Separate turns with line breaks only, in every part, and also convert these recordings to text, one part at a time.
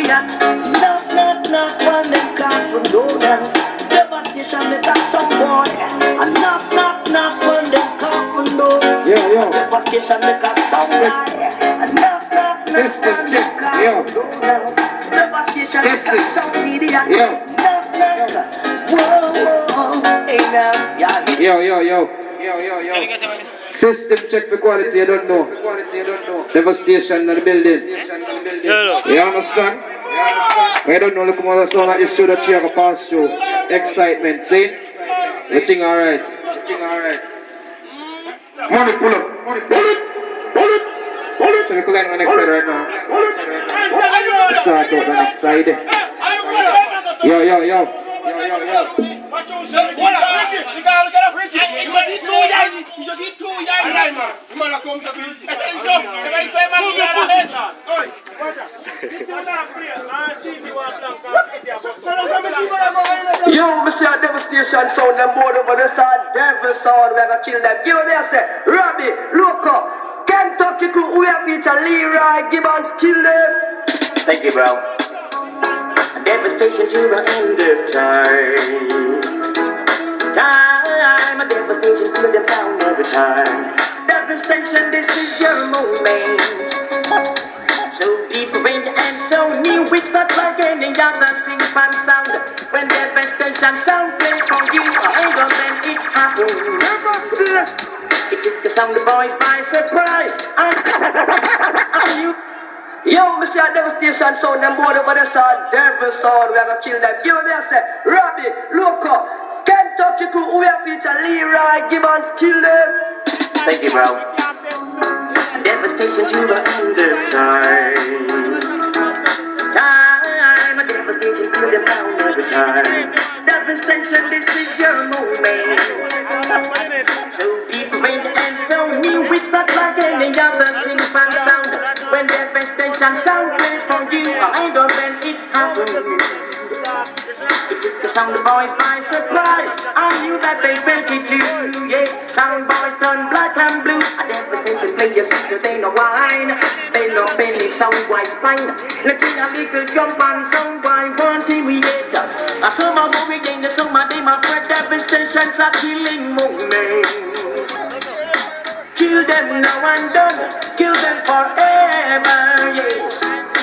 Knock, knock, knock on them coffin door now. Devastation make a sound boy. Knock, knock, knock on them coffin door. Devastation make a sound boy. Knock, knock, knock on them coffin door now. Devastation make a sound idiot. Knock, knock. Whoa, whoa. Hey now,
Yo. System check for quality, you don't know. Devastation in the building. You understand? I don't know, look more sound like this show that you have a pass through. Excitement, see? You think alright? Money pull up. So we collect on the next side right now. Start out the next side. Yo.
Yo, Mr. Devastation sound them board over the side, devil sound, we gonna kill them. Give me a say, Robbie, Loco, Kentucky crew, we have feature Leroy, Gibbons, kill them. Thank you, bro. Devastation to the end of time. A devastation to the sound every time. Devastation, this is your moment. So deep range and so new, it's not like any other sing fan sound. When devastation sound plays for you, hang on then it happens. It took the sound the boys by surprise. And you. Yo, Mr. Devastation sound, them board over the side, devil sound, we are gonna kill them. Give me a say, Robbie, Loco, Kentucky crew, we have feature Leroy, Gibbons, kill them. Thank you, bro. Devastation to the end of time. A devastation to the sound every time. Devastation, this is your moment. So deep range and so new, it's not like any other sing fan sound. When devastation sound plays for you, I don't when it happens. It took the sound the boys by surprise. I knew that they felt it too. Yeah, sound boys turn black and blue. A devastation players because they know wine. They know Benny sound white fine. Let's sing a little jump and sound by one team we get. A summer movie again, the summer day my friend devastation's a killing moment. Kill them now and done. Kill them forever, yes.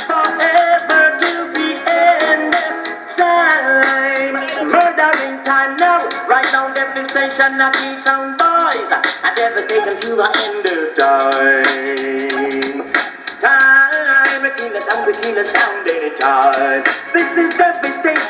Forever till the end of time. Murdering time now. Right now, devastation of these sound boys. A devastation to the end of time. Time, we kill the sound anytime. This is devastation.